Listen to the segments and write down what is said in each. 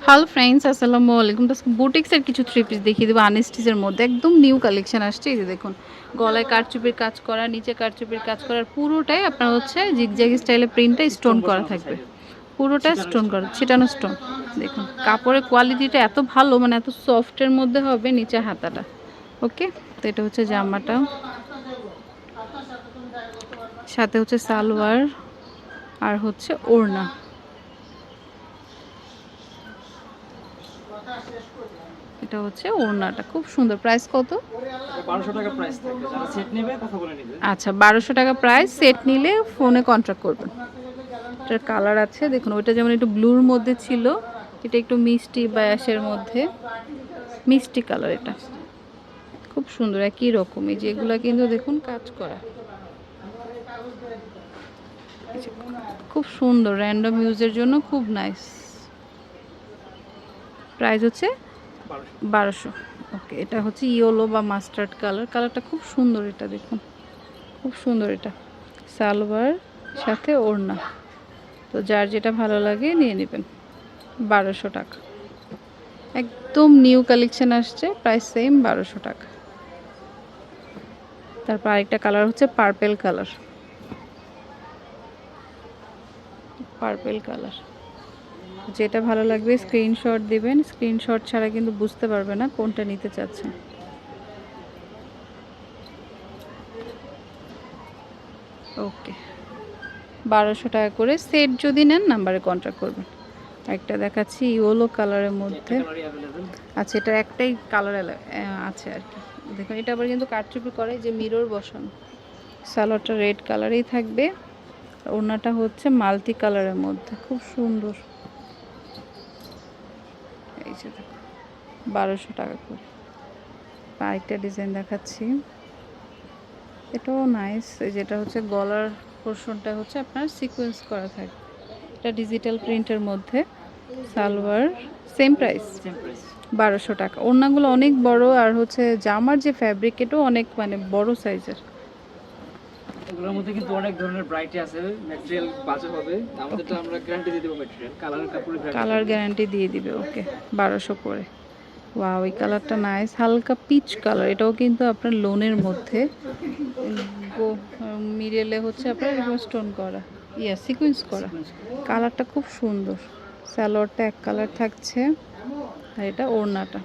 Hello friends, আসসালামু আলাইকুম। তো বুটিক্সের কিছু থ্রি পিস দেখিয়ে দেবো আনস্টিচের মধ্যে, একদম নিউ কালেকশন আসছে। এই যে দেখুন, গলায় কারচুপির কাজ করা, নিচে কারচুপির কাজ করার, পুরোটাই আপনার হচ্ছে জিগজ্যাগ স্টাইলে প্রিন্টটা স্টোন করা থাকবে, পুরোটা স্টোন করা, ছিটানো স্টোন। দেখুন কাপড়ের কোয়ালিটিটা এত ভালো, মানে এত সফটের মধ্যে হবে নিচে হাতাটা। ওকে, তো এটা হচ্ছে জামাটা, সাথে হচ্ছে সালোয়ার আর হচ্ছে ওড়না। এটা হচ্ছে ওড়নাটা, খুব সুন্দর। প্রাইস কত? 1200 টাকা প্রাইস থাকবে। যারা সেট নেবে কথা বলে নেবে। আচ্ছা, 1200 টাকা প্রাইস। সেট নিলে ফোনে কন্ট্যাক্ট করবেন। এটার কালার আছে দেখুন, ওইটা যেমন একটু ব্লুর মধ্যে ছিল, এটা একটু মিষ্টি বা অ্যাশের মধ্যে, মিষ্টি কালার। এটা খুব সুন্দর, একই রকম। এই যে এগুলা কিন্তু দেখুন কাজ করা, এই যে খুব সুন্দর, র্যান্ডম ইউজের জন্য খুব নাইস। প্রাইস হচ্ছে 1200। ওকে, এটা হচ্ছে ইয়েলো বা মাস্টার্ড কালার, কালারটা খুব সুন্দর। এটা দেখুন খুব সুন্দর। এটা সালোয়ার সাথে ওড়না, তো যার যেটা ভালো লাগে নিয়ে নেবেন। 1200 টাকা, একদম নিউ কালেকশন আসছে, প্রাইস সেম 1200 টাকা। তারপর আরেকটা কালার হচ্ছে পার্পেল কালার, পার্পেল কালার। যেটা ভালো লাগবে স্ক্রিনশট দিবেন, স্ক্রিনশট ছাড়া কিন্তু বুঝতে পারবে না কোনটা নিতে চাচ্ছেন। ওকে, 1200 টাকা করে সেট। যদি নেন নাম্বারে কন্ট্যাক্ট করবেন। একটা দেখাচ্ছি ইয়েলো কালারের মধ্যে। আচ্ছা, এটার একটাই কালার আছে আর কি। দেখুন এটা আবার কিন্তু কারচুপি করে, যে মিরর বসানো। সালোয়ারটা রেড কালারেই থাকবে, ওড়নাটা হচ্ছে মাল্টি কালারের মধ্যে, খুব সুন্দর। এই যে দেখুন 1200 টাকা করে। আরেকটা ডিজাইন দেখাচ্ছি, এটাও নাইস। যেটা হচ্ছে গলার পোর্শনটা হচ্ছে আপনার সিকোয়েন্স করা থাকে, এটা ডিজিটাল প্রিন্টের মধ্যে। সালোয়ার সেম প্রাইস 1200 টাকা। ওড়নাগুলো অনেক বড়, আর হচ্ছে জামার যে ফ্যাব্রিক এটাও অনেক মানে বড় সাইজের। এগুলোর মধ্যে কিন্তু অনেক ধরনের ভ্যারাইটি আছে, ম্যাটেরিয়াল বাজে হবে। আমাদেরটা আমরা গ্যারান্টি দিয়ে দেব, ম্যাটেরিয়াল কালারের কাপড়ের কালার গ্যারান্টি দিয়ে দিবে। ওকে, 1200 করে। ওয়াও, এই কালারটা নাইস, হালকা পিচ কালার। এটাও কিন্তু আপনার লোনের মধ্যে, মিডলে হচ্ছে আপনার স্টোন করা, সিকোয়েন্স করা। কালারটা খুব সুন্দর। সালোয়ারটা এক কালার থাকছে, আর এটা ওড়নাটা।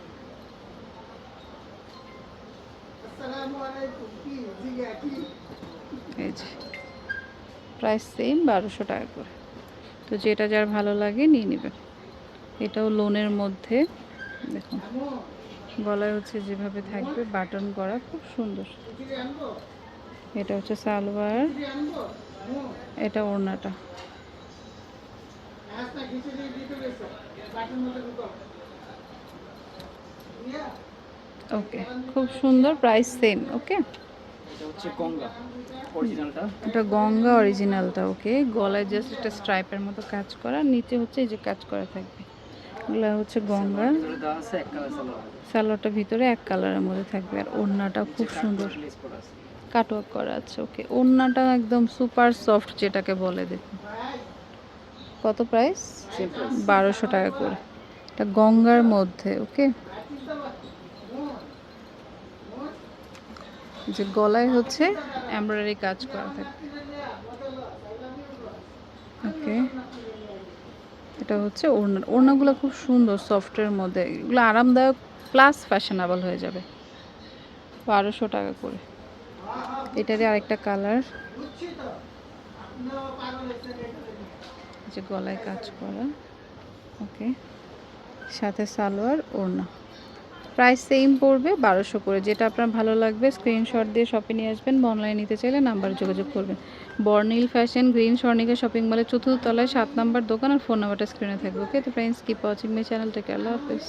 এই যে প্রাইস সেম 1200 টাকা করে। তো যেটা যার ভালো লাগে নিয়ে নেবেন। এটাও লোনের মধ্যে, দেখুন গলায় হচ্ছে যেভাবে থাকবে বাটন করা, খুব সুন্দর। এটা হচ্ছে সালোয়ার, এটা ওড়নাটা। ওকে, খুব সুন্দর। Price same. ওকে, এটা হচ্ছে গঙ্গা অরিজিনালটা। এটা গঙ্গা অরিজিনালটা। ওকে, গলায় জাস্ট একটা স্ট্রাইপের মতো কাজ করা, নিচে হচ্ছে এই যে কাজ করা থাকবে, এগুলো হচ্ছে গঙ্গা। ভিতরে দেওয়া আছে এক কালার সালোয়ার, সালোয়ারটা ভিতরে এক কালারের মধ্যে থাকবে, আর ওড়নাটা খুব সুন্দর রিলিজ করা আছে। কাটওয়ার্ক করা আছে। ওকে, ওড়নাটা একদম সুপার সফট যেটাকে বলে। দেখুন কত প্রাইস? সেম প্রাইস 1200 টাকা করে। এটা গঙ্গার মধ্যে। ওকে, যে গলায় হচ্ছে এমব্রয়ডারি কাজ করা থাকে। ওকে, এটা হচ্ছে ওড়না। ওড়নাগুলো খুব সুন্দর, সফটের মধ্যে, এগুলো আরামদায়ক প্লাস ফ্যাশনেবল হয়ে যাবে। 1200 টাকা করে। এটারই আরেকটা কালার, যে গলায় কাজ করা। ওকে, সাথে সালোয়ার ওড়না। প্রাইস সেম পড়বে 1200 করে। যেটা আপনার ভালো লাগবে স্ক্রিনশট দিয়ে শপে নিয়ে আসবেন, বা অনলাইনে নিতে চাইলে নাম্বারে যোগাযোগ করবেন। বর্ণিল ফ্যাশন, গ্রিন স্বর্ণিকা শপিং মলের 4র্থ তলায় 7 নম্বর দোকান, আর ফোন নাম্বারটা স্ক্রিনে থাকবে। ওকে, তো friends keep watching my channel, take care, আল্লাহ হাফেজ।